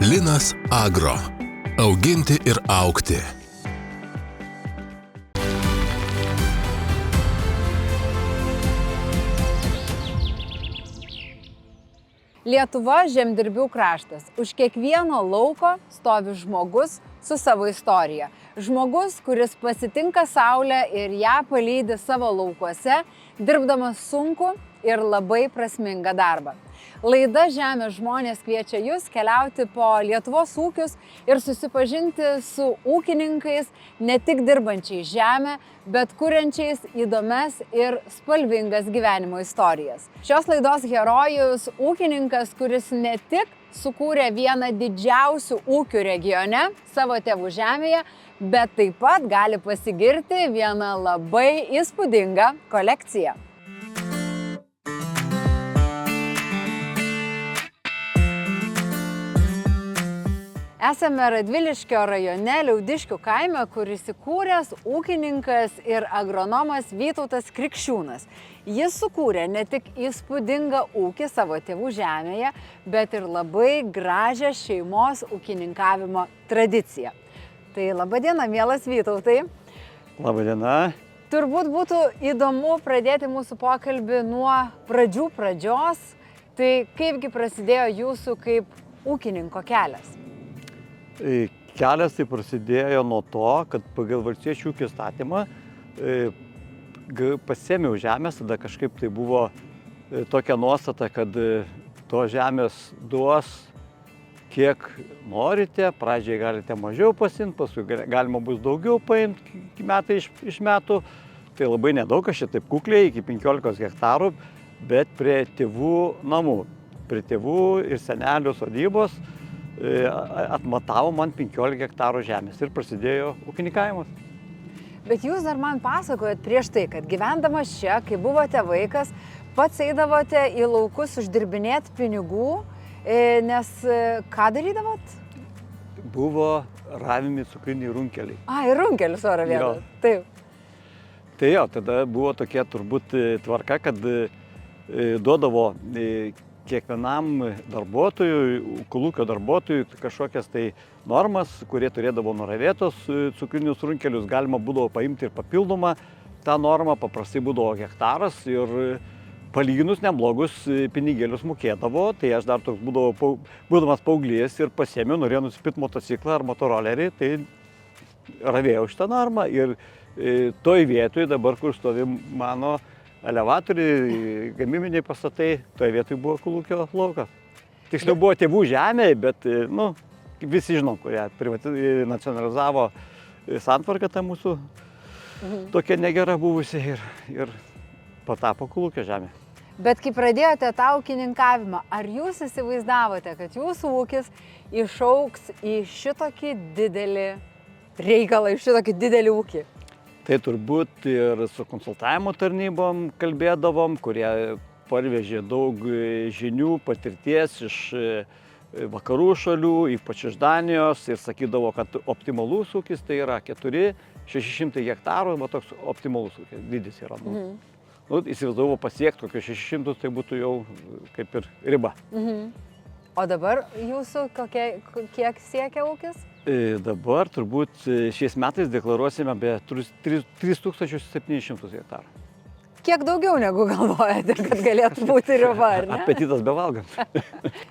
Linas Agro. Auginti ir augti. Lietuva žemdirbių kraštas. Už kiekvieno lauko stovi žmogus su savo istorija. Žmogus, kuris pasitinka saulę ir ją palydi savo laukuose, dirbdamas sunku ir labai prasmingą darbą. Laida Žemės žmonės kviečia jūs keliauti po Lietuvos ūkius ir susipažinti su ūkininkais, ne tik dirbančiais žemę, bet kuriančiais įdomias ir spalvingas gyvenimo istorijas. Šios laidos herojus – ūkininkas, kuris ne tik sukūrė vieną didžiausių ūkių regione, savo tėvų žemėje, bet taip pat gali pasigirti vieną labai įspūdingą kolekciją. Esame Radviliškio rajone Liaudiškių kaime, kur įsikūręs ūkininkas ir agronomas Vytautas Krikščiūnas. Jis sukūrė ne tik įspūdingą ūkį savo tėvų žemėje, bet ir labai gražią šeimos ūkininkavimo tradiciją. Tai laba diena, mielas Vytautai. Laba diena. Turbūt būtų įdomu pradėti mūsų pokalbį nuo pradžios. Tai kaipgi prasidėjo jūsų kaip ūkininko kelias? Kelias tai prasidėjo nuo to, kad pagal valstiečių ūkio įstatymą pasėmiau žemės, tada kažkaip tai buvo tokia nuostata, kad to žemės duos kiek norite, pradžiai galite mažiau pasimti, paskui galima bus daugiau paimti metai iš metų. Tai labai nedaug, aš čia taip kukliai, iki 15 hektarų, bet prie tėvų namų, prie tėvų ir senelių sodybos atmatavo man 15 hektarų žemės ir prasidėjo ūkininkavimas. Bet jūs dar man pasakojot prieš tai, kad gyvendamas čia, kai buvote vaikas, pats eidavote į laukus uždirbinėti pinigų, nes ką darydavot? Buvo ravimi cukriniai runkeliai. Ir runkelius oro vietą, taip. Tai jo, tada buvo tokia turbūt tvarka, kad duodavo kiekvienam darbuotojui, kolūkio darbuotojui kažkokias tai normas, kurie turėdavo nuravėtos cukrinius runkelius, galima būdavo paimti ir papildomą tą normą, paprastai būdavo hektaras ir palyginus neblogus pinigėlius mokėdavo, tai aš dar toks būdamas paauglys ir pasėmiau, norėjau nusipirkti motociklą ar motorolerį, tai ravėjau šitą normą ir toj vietoj dabar, kur stovi mano elevatoriai, gamybiniai pastatai, toje vietoje buvo kolūkio laukas. Tiksliau buvo tėvų žemė, bet visi žinom, kurie nacionalizavo santvarką tą mūsų tokia negera buvusi ir patapo kolūkio žemė. Bet kai pradėjote tą ūkininkavimą, ar jūs įsivaizdavote, kad jūsų ūkis išaugs į šitokį didelį reikalą, į šitokį didelį ūkį? Tai turbūt ir su konsultavimo tarnybom kalbėdavom, kurie parvežė daug žinių, patirties iš vakarų šalių, ypač iš Danijos, ir sakydavo, kad optimalus ūkis tai yra 400-600 hektarų, va toks optimalus ūkis, dydis yra. Įsivaizdavau pasiekti kokius 600, tai būtų jau kaip ir riba. O dabar jūsų kiek siekia ūkis? Dabar turbūt šiais metais deklaruosime apie 3700 hektarų. Kiek daugiau negu galvojate, kad galėtų būti riba, ar ne? Apetitas bevalgant.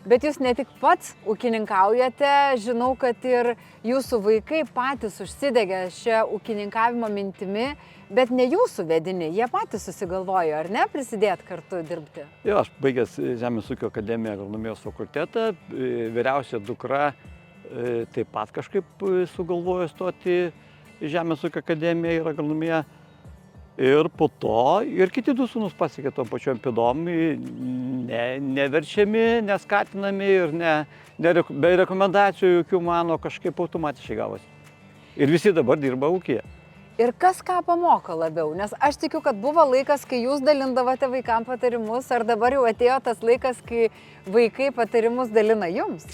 Bet jūs ne tik pats ūkininkaujate, žinau, kad ir jūsų vaikai patys užsidegė šią ūkininkavimo mintimi, bet ne jūsų vedini, jie patys susigalvojo, ar ne, prisidėti kartu dirbti? Jo, aš baigęs Žemės ūkio akademiją agronomijos fakultetą, vyriausia dukra taip pat kažkaip sugalvojo stoti į Žemės ūkio akademiją ir agronomiją. Ir po to ir kiti du sūnus pasiekė tom pačiom pėdom, neverčiami, neskatinami ir be rekomendacijų jokių mano kažkaip automatiškai gavosi. Ir visi dabar dirba ūkyje. Ir kas ką pamoko labiau? Nes aš tikiu, kad buvo laikas, kai jūs dalindavote vaikams patarimus, ar dabar jau atėjo tas laikas, kai vaikai patarimus dalina jums?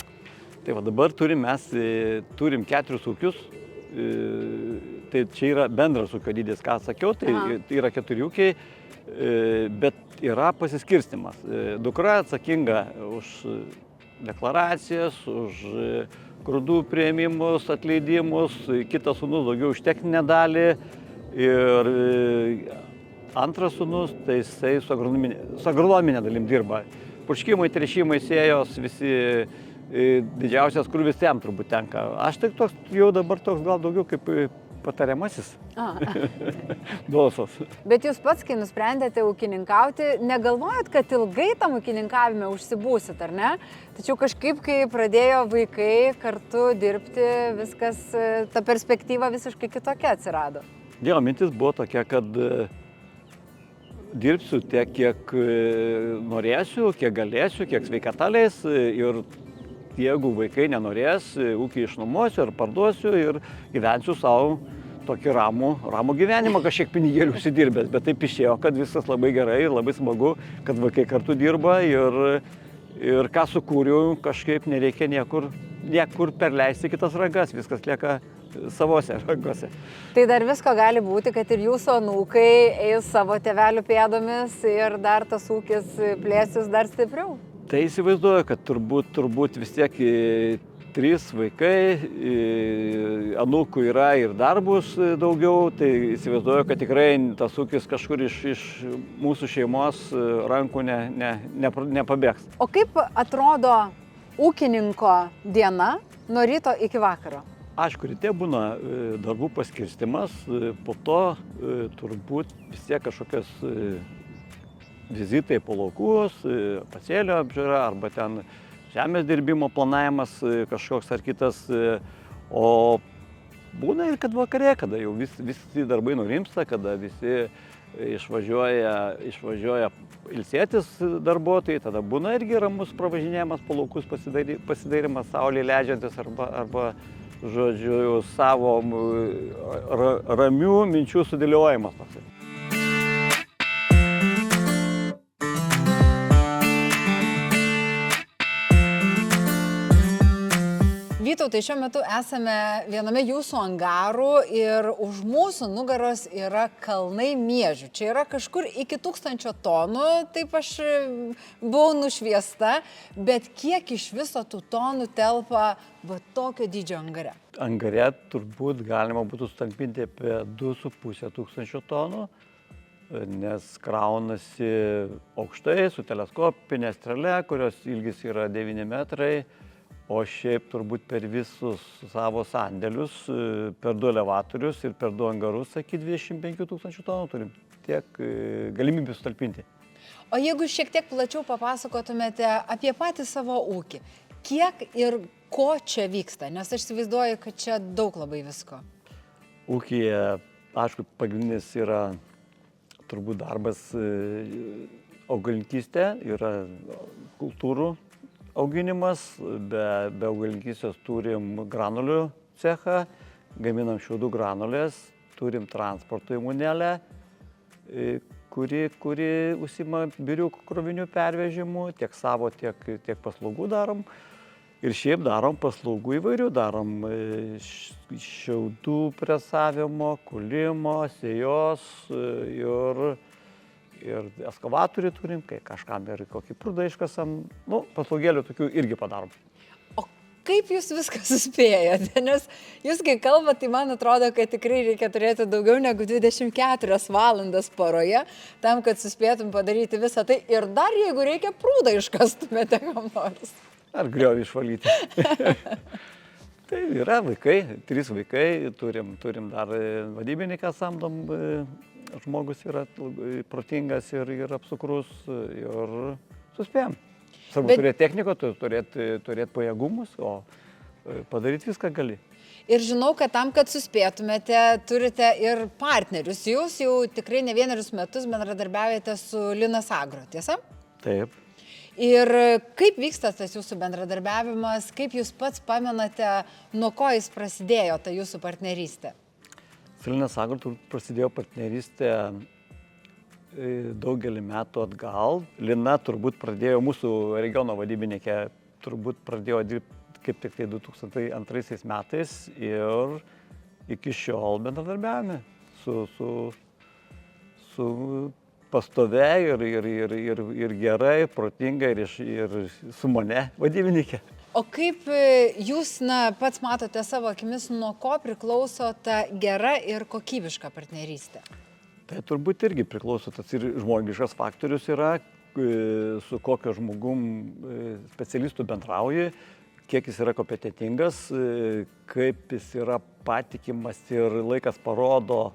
Tai va dabar turim 4 ūkius, tai čia yra bendras ūkio dydis, ką sakiau, tai yra 4 ūkiai, bet yra pasiskirstimas. Dukra atsakinga už deklaracijas, už grūdų priėmimus, atleidimus, kitas sūnus daugiau už techninę dalį ir antras sūnus, tai jisai su agronominė dalim dirba. Purškimai, tręšimai, sėjos, visi didžiausias krūvis jam turbūt tenka. Aš tik toks, jau dabar toks gal daugiau kaip patariamasis. Dosas. Bet jūs pats, kai nusprendėte ūkininkauti, negalvojat, kad ilgai tam ūkininkavime užsibūsit, ar ne? Tačiau kažkaip, kai pradėjo vaikai kartu dirbti, viskas, ta perspektyva visiškai kitokia atsirado. Dievo mintis buvo tokia, kad dirbsiu tiek, kiek norėsiu, kiek galėsiu, kiek sveikata leis ir jeigu vaikai nenorės, ūkį išnuomosiu ar parduosiu ir gyvensiu savo tokį ramų gyvenimą, kažkiek pinigėlių užsidirbęs, bet taip išėjo, kad viskas labai gerai, labai smagu, kad vaikai kartu dirba ir ką sukūriau, kažkaip nereikia niekur perleisti kitas rankas, viskas lieka savose rankose. Tai dar visko gali būti, kad ir jūsų anūkai eis savo tėvelių pėdomis ir dar tas ūkis plėsis dar stipriau? Tai įsivaizduoju, kad turbūt vis tiek 3 vaikai, anūkų yra ir dar bus daugiau, tai įsivaizduoju, kad tikrai tas ūkis kažkur iš mūsų šeimos rankų nepabėgs. O kaip atrodo ūkininko diena nuo ryto iki vakaro? Aišku, ryte būna darbų paskirstimas, po to turbūt vis tiek kažkokios vizitai po laukus, pasėlio apžiūra arba ten žemės dirbimo planavimas kažkoks ar kitas. O būna ir kad vakarė, kada jau visi darbai nurimsta, kada visi išvažiuoja ilsėtis darbuotojai, tada būna irgi ramus pravažinėjimas po laukus, pasidairimas saulė leidžiantis arba žodžiu, savo ramių minčių sudėliojimas. Vytautai, šiuo metu esame viename jūsų angarų ir už mūsų nugaros yra kalnai miežių. Čia yra kažkur iki 1000 tonų, taip aš buvau nušviesta, bet kiek iš viso tų tonų telpa va tokio dydžio angare? Angare turbūt galima būtų sutalpinti apie 2500 tonų, nes kraunasi aukštai su teleskopinė strėle, kurios ilgis yra 9 metrai. O šiaip turbūt per visus savo sandėlius, per 2 elevatorius ir per 2 angarus, iki 25 000 tonų turim tiek galimybių sutalpinti. O jeigu šiek tiek plačiau papasakotumėte apie patį savo ūkį, kiek ir ko čia vyksta? Nes aš įsivaizduoju, kad čia daug labai visko. Ūkyje, aišku, pagrindinis yra turbūt darbas augalininkystė, yra kultūrų auginimas, be augalininkystės turim granulių cechą, gaminam šiaudų granulės, turim transporto įmonėlę, kuri užsiima birių krovinių pervežimų, tiek savo, tiek paslaugų darom. Ir šiaip darom paslaugų įvairių, darom šiaudų presavimo, kulimo, sėjos ir eskavatorių turim, kai kažkam ir kokį prūdą iškasam, paslaugėlių tokių irgi padarom. O kaip jūs viską suspėjate? Nes jūs kai kalbate, tai man atrodo, kad tikrai reikia turėti daugiau negu 24 valandas paroje, tam, kad suspėtum padaryti visą tai ir dar jeigu reikia prūdą iškastumėte kam nors. Ar griovį išvalyti. Tai yra vaikai, 3 vaikai, turim dar vadybininką samdom. Žmogus yra protingas ir apsukrus ir suspėjom. Svarbu turėti techniką, turėti pajėgumus, o padaryti viską gali. Ir žinau, kad tam, kad suspėtumėte, turite ir partnerius. Jūs jau tikrai ne 1 metus bendradarbiaujate su Linas Agro, tiesa? Taip. Ir kaip vyksta tas jūsų bendradarbiavimas, kaip jūs pats pamenate, nuo ko jis prasidėjo, ta jūsų partnerystė? Su Linas Agro prasidėjo partnerystė daugelį metų atgal. Lina turbūt pradėjo, mūsų regiono vadybininkė turbūt pradėjo dirbti kaip tik tai 2002 metais ir iki šiol bendradarbiavome su pastoviai ir gerai, protingai ir su mane vadybininkė. O kaip jūs pats matote savo akimis, nuo ko priklauso ta gera ir kokybiška partnerystė? Tai turbūt irgi priklauso, tas ir žmogiškas faktorius yra, su kokio žmogum specialistų bendrauji, kiek jis yra kompetentingas, kaip jis yra patikimas ir laikas parodo,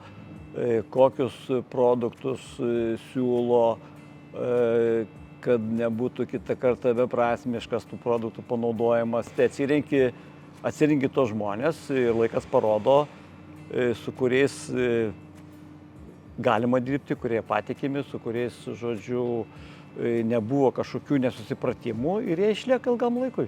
kokius produktus siūlo, kad nebūtų kitą kartą beprasmiškas tų produktų panaudojimas. Tai atsirinki tos žmonės ir laikas parodo, su kuriais galima dirbti, kurie patikimi, su kuriais, žodžiu, nebuvo kažkokių nesusipratimų ir jie išlieka ilgam laikui.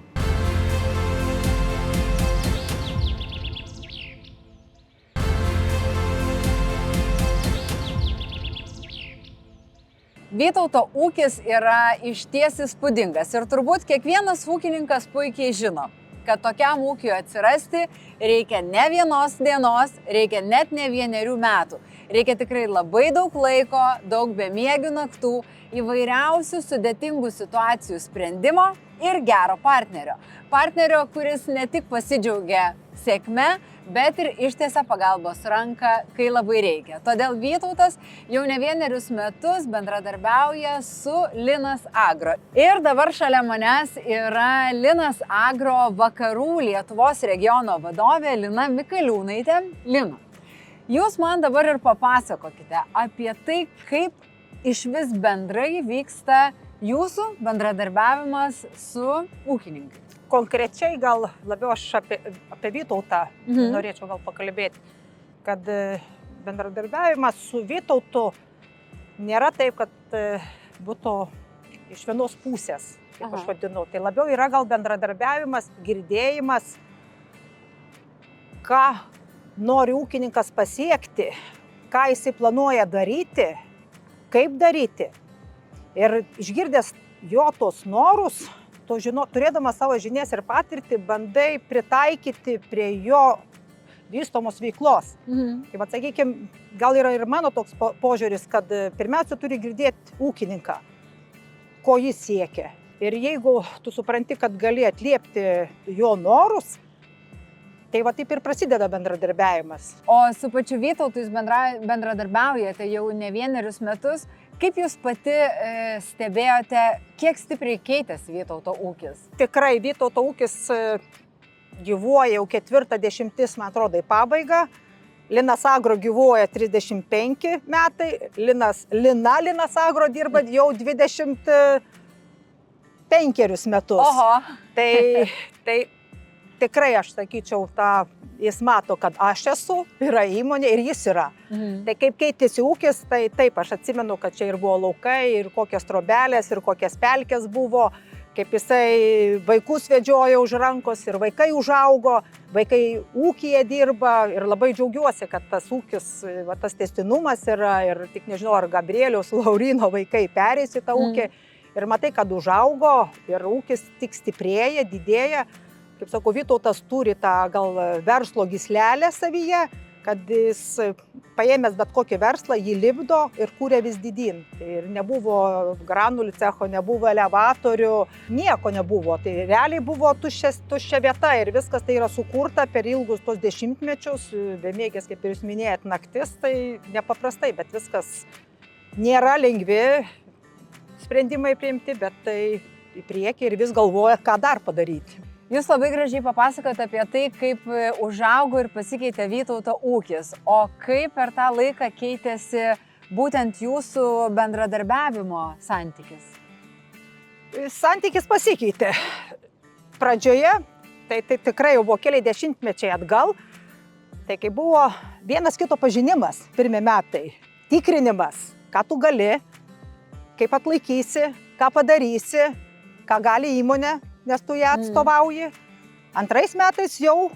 Vytauto ūkis yra išties įspūdingas ir turbūt kiekvienas ūkininkas puikiai žino, kad tokiam ūkiui atsirasti reikia ne vienos dienos, reikia net ne 1 metų. Reikia tikrai labai daug laiko, daug bemiegių naktų, įvairiausių sudėtingų situacijų sprendimo ir gero partnerio. Partnerio, kuris ne tik pasidžiaugia sėkme, bet ir ištiesia pagalbos ranką, kai labai reikia. Todėl Vytautas jau ne 1 metus bendradarbiauja su Linas Agro. Ir dabar šalia manęs yra Linas Agro vakarų Lietuvos regiono vadovė Lina Mikaliūnaitė. Lina, jūs man dabar ir papasakokite apie tai, kaip iš vis bendrai vyksta jūsų bendradarbiavimas su ūkininkais. Konkrečiai gal labiau aš apie Vytautą norėčiau gal pakalbėti, kad bendradarbiavimas su Vytautu nėra taip, kad būtų iš vienos pusės, kaip aš vadinu. Tai labiau yra gal bendradarbiavimas, girdėjimas, ką nori ūkininkas pasiekti, ką jisai planuoja daryti, kaip daryti. Ir išgirdęs jo tos norus, turėdamas savo žinias ir patirtį, bandai pritaikyti prie jo vystomos veiklos. Tai sakykime, gal yra ir mano toks požiūris, kad pirmiausia turi girdėti ūkininką, ko jis siekia. Ir jeigu tu supranti, kad gali atliepti jo norus, tai taip ir prasideda bendradarbiavimas. O su pačiu Vytautu jūs bendradarbiaujate jau ne 1 metus. Kaip jūs pati stebėjote, kiek stipriai keitėsi Vytauto ūkis? Tikrai Vytauto ūkis gyvuoja jau 40, man atrodo, į pabaigą. Linas Agro gyvuoja 35 metai. Linas Agro dirba jau 25 metus. Oho. Tai tikrai aš sakyčiau, jis mato, kad aš esu, yra įmonė ir jis yra. Tai kaip keitėsi ūkis, tai taip, aš atsimenu, kad čia ir buvo laukai, ir kokias trobelės, ir kokias pelkės buvo, kaip jisai vaikus vedžiojo už rankos ir vaikai užaugo, vaikai ūkyje dirba ir labai džiaugiuosi, kad tas ūkis, tas tęstinumas yra ir tik nežinau, ar Gabrieliaus, Laurino vaikai perės į tą ūkį ir matai, kad užaugo ir ūkis tik stiprėja, didėja. Kaip sako, Vytautas turi tą gal verslo gyslelę savyje, kad jis paėmęs bet kokį verslą, jį lipdo ir kūrė vis didyn. Ir nebuvo granulių cecho, nebuvo elevatorių, nieko nebuvo. Tai realiai buvo tuščia vieta ir viskas tai yra sukurta per ilgus tos dešimtmečius, bemėgės, kaip ir jūs minėjot, naktis, tai nepaprastai, bet viskas nėra lengvi sprendimai priimti, bet tai į priekį ir vis galvoja, ką dar padaryti. Jūs labai gražiai papasakote apie tai, kaip užaugo ir pasikeitė Vytauto ūkis, o kaip per tą laiką keitėsi būtent jūsų bendradarbiavimo santykis? Santykis pasikeitė. Pradžioje, tai tikrai jau buvo keli dešimtmečiai atgal, tai kai buvo vienas kito pažinimas, pirmi metai, tikrinimas, ką tu gali, kaip atlaikysi, ką padarysi, ką gali įmonė, nes tu ją atstovauji. Antrais metais jau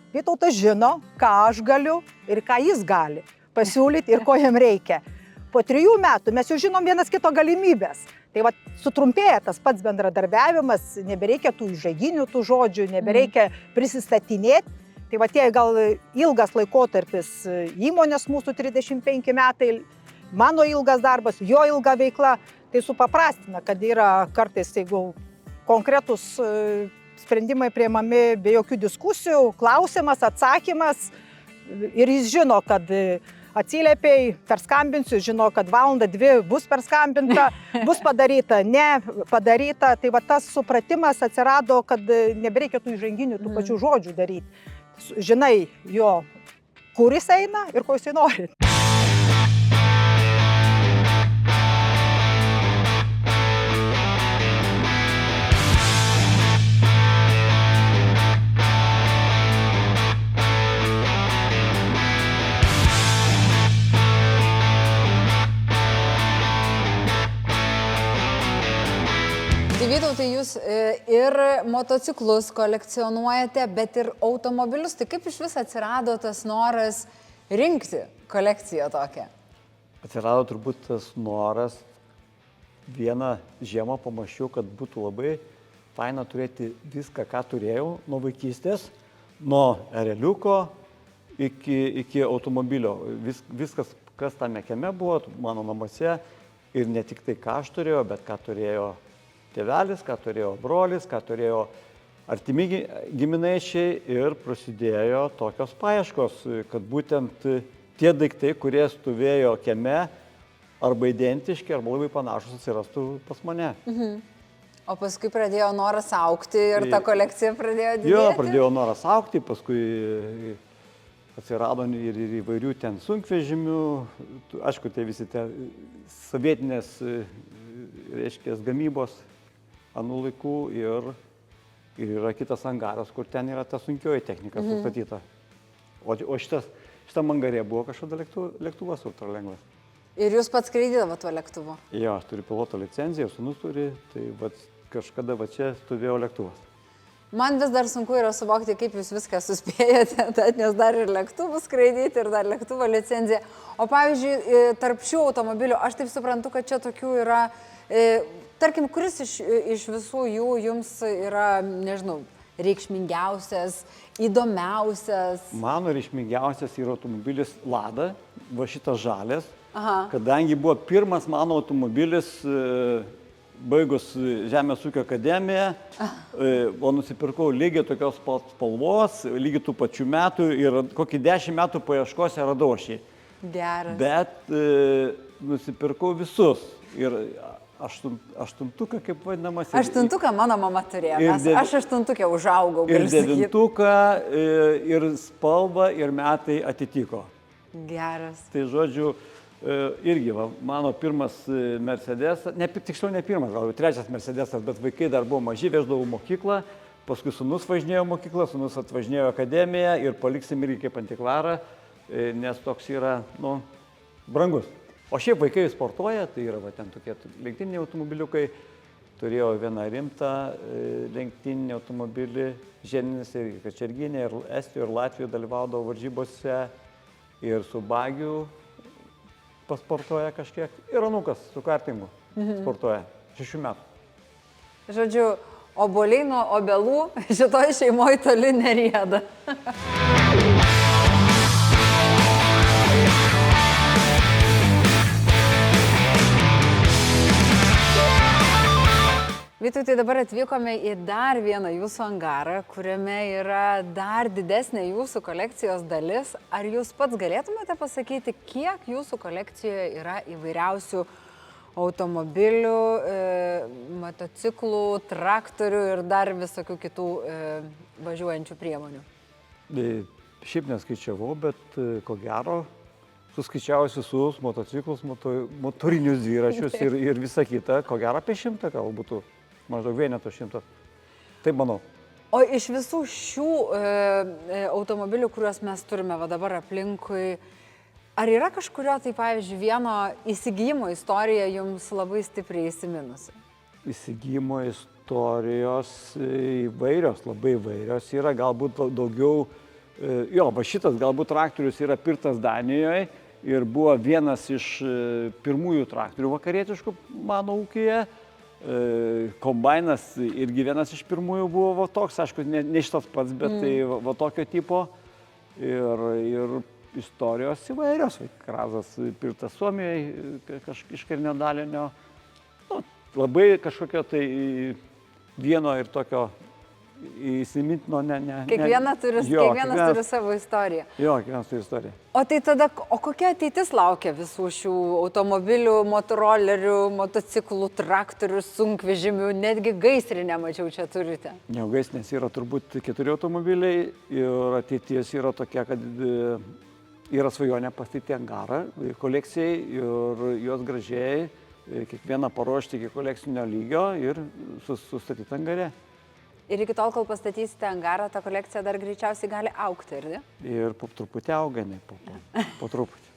Vytautas žino, ką aš galiu ir ką jis gali pasiūlyti ir ko jam reikia. Po 3 metų mes jau žinom vienas kito galimybės. Tai sutrumpėja tas pats bendradarbiavimas, nebereikia tų įžaiginių tų žodžių, nebereikia prisistatinėti. Tai tie gal ilgas laikotarpis įmonės mūsų 35 metai mano ilgas darbas, jo ilga veikla, tai supaprastina, kad yra kartais, jeigu konkretus sprendimai priimami be jokių diskusijų, klausimas, atsakymas ir jis žino, kad atsiliepiai, perskambinsiu, žino, kad valandą, dvi bus perskambinta, bus padaryta, ne padaryta. Tai va tas supratimas atsirado, kad nebereikia tų įžanginių, tų pačių žodžių daryti. Žinai jo, kur jis eina ir ko jis nori. Vytautai, jūs ir motociklus kolekcionuojate, bet ir automobilius. Tai kaip iš vis atsirado tas noras rinkti kolekciją tokią? Atsirado turbūt tas noras. Vieną žiemą pamačiau, kad būtų labai faina turėti viską, ką turėjau nuo vaikystės, nuo ereliuko iki automobilio. Viskas, kas tame kieme buvo, mano namuose. Ir ne tik tai, ką aš turėjau, bet ką turėjo tėvelis, ką turėjo brolis, ką turėjo artimi giminaičiai ir prasidėjo tokios paieškos, kad būtent tie daiktai, kurie stovėjo kieme, arba identiški, arba labai panašus atsirastų pas mane. O paskui pradėjo noras augti ir ta kolekcija pradėjo didėti? Jo, pradėjo noras augti, paskui atsirado ir įvairių ten sunkvežimių, aišku, tai visi tie sovietinės, reiškia, gamybos anų laikų ir yra kitas angaras, kur ten yra ta sunkioji technika sustatyta. O šitam angare buvo kažkada lėktuvas ultralengvas. Ir jūs pats skraidydavo tuo lėktuvu? Jo, aš turiu piloto licenciją, sūnus turi, tai kažkada čia stovėjo lėktuvas. Man vis dar sunku yra suvokti, kaip jūs viską suspėjate, nes dar ir lėktuvų skraidyti, ir dar lėktuvo licencija. O pavyzdžiui, tarp šių automobilių, aš taip suprantu, kad čia tokių yra, tarkim, kuris iš visų jų jums yra, nežinau, reikšmingiausias, įdomiausias? Mano reikšmingiausias yra automobilis Lada, va šitas žalės, kadangi buvo pirmas mano automobilis, baigus Žemės ūkio akademiją, o nusipirkau lygiai tokios spalvos, lygiai tų pačių metų ir kokį 10 metų paieškose radau aš jį. Geras. Bet nusipirkau visus ir aštuntuką, kaip vadinamas. Aštuntuką mano mama turėjo, aš aštuntukę užaugau. Ir devintuką, ir spalva, ir metai atitiko. Geras. Tai žodžiu, irgi mano pirmas Mercedes, tiksliau ne pirmas, gal trečias Mercedesas, bet vaikai dar buvo maži, veždavau mokyklą, paskui sūnus važinėjo mokyklą, sūnus atvažinėjo akademiją ir paliksim irgi kaip antikvarą, nes toks yra, brangus. O šiaip vaikai sportuoja, tai yra ten tokie lenktyniniai automobiliukai, turėjau vieną rimtą lenktyninį automobilį, žieninis ir Kačerginė, ir Estijoje, ir Latvijoje dalyvaudavo varžybose, ir su bagiu pasportuoja kažkiek, ir anūkas su kartingu sportuoja 6 metų. Žodžiu, obuoliai nuo obelų šitoj šeimoje toli nerieda. Vytautai, dabar atvykome į dar vieną jūsų angarą, kuriame yra dar didesnė jūsų kolekcijos dalis. Ar jūs pats galėtumėte pasakyti, kiek jūsų kolekcijoje yra įvairiausių automobilių, motociklų, traktorių ir dar visokių kitų važiuojančių priemonių? Šiaip neskaičiavau, bet ko gero, suskaičiavus visus motociklus, motorinius dviračius ir visą kitą, ko gero apie 100 gal būtų. Maždaug vieneto 100. Taip manau. O iš visų šių automobilių, kuriuos mes turime dabar aplinkui, ar yra kažkurio, tai pavyzdžiui, vieno įsigijimo istorija jums labai stipriai įsiminusi? Įsigijimo istorijos įvairios, labai įvairios. Yra galbūt daugiau, šitas galbūt traktorius yra pirktas Danijoje ir buvo vienas iš pirmųjų traktorių vakarietiškų mano ūkyje. Kombainas irgi vienas iš pirmųjų buvo toks, aišku, ne šitas pats, bet tai tokio tipo. Ir istorijos įvairios. Krazas pirktas Suomijoje iš karinio dalinio. Nu, labai kažkokio tai vieno ir tokio įsimintino, Kiekvienas turi savo istoriją. Jo, kiekvienas turi istoriją. O tai tada, kokia ateitis laukia visų šių automobilių, motorolerių, motociklų, traktorių, sunkvežimių, netgi gaisrinę, mačiau, čia turite? Ne, gaisrinės yra turbūt 4 automobiliai ir ateities yra tokia, kad yra svajonė pastatyti angarą kolekcijai ir juos gražiai, kiekvieną paruošti iki kolekcinio lygio ir sustatyti angare. Ir iki tol, kol pastatysite angarą, ta kolekcija dar greičiausiai gali augti, ar ne? Ir po truputį auga, ne po truputį.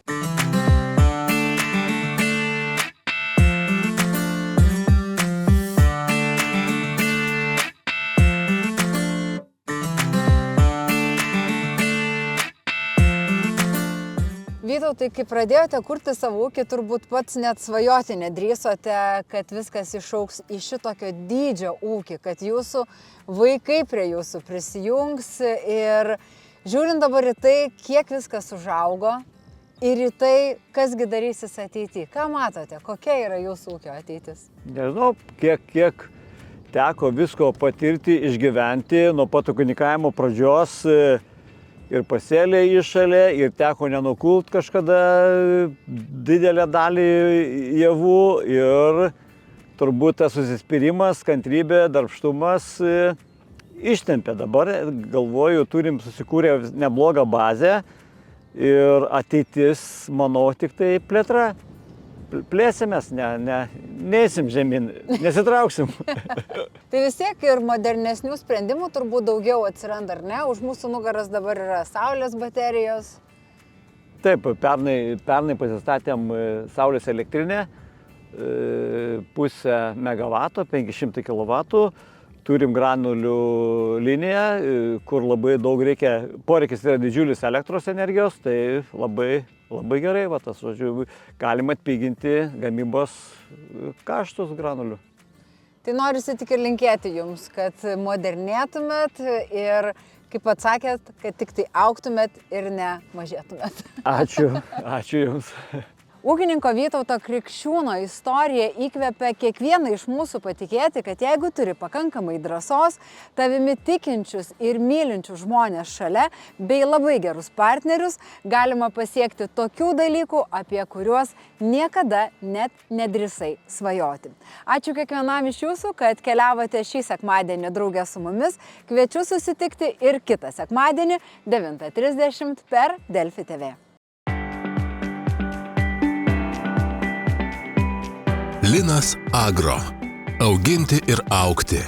Vytautai, kai pradėjote kurti savo ūkį, turbūt pats net svajoti nedrįsote, kad viskas išaugs į šitokio dydžio ūkį, kad jūsų vaikai prie jūsų prisijungs ir žiūrint dabar į tai, kiek viskas užaugo ir į tai, kasgi darysis ateityje. Ką matote, kokia yra jūsų ūkio ateitis? Nežinau, kiek teko visko patirti, išgyventi nuo pat ūkininkavimo pradžios. Ir pasėlė iššalė, ir teko nenukult kažkada didelę dalį javų ir turbūt tas susispyrimas, kantrybė, darbštumas ištempė. Dabar, galvoju, turim susikūrę neblogą bazę ir ateitis, manau, tik tai plėtra. Plėsimės, neįsim žemyn, nesitrauksim. Tai vis tiek ir modernesnių sprendimų turbūt daugiau atsiranda, ar ne? Už mūsų nugaras dabar yra saulės baterijos. Taip, pernai pasistatėm saulės elektrinę, 0,5 megavato, 500 kW. Turim granulių liniją, kur labai daug reikia, poreikis yra didžiulis elektros energijos, tai labai gerai, va, tas, žodžiu, galima atpiginti gamybos kaštus granulių. Tai norisi tik ir linkėti jums, kad modernėtumėt ir, kaip atsakėt, kad tik tai augtumėt ir ne mažėtumėt. Ačiū jums. Ūkininko Vytauto Krikščiūno istorija įkvepia kiekvieną iš mūsų patikėti, kad jeigu turi pakankamai drąsos, tavimi tikinčius ir mylinčius žmonės šalia, bei labai gerus partnerius, galima pasiekti tokių dalykų, apie kuriuos niekada net nedrįsai svajoti. Ačiū kiekvienam iš jūsų, kad keliavote šį sekmadienį draugę su mumis. Kviečiu susitikti ir kitą sekmadienį 9:30 per Delfi TV. Linas Agro. Auginti ir augti.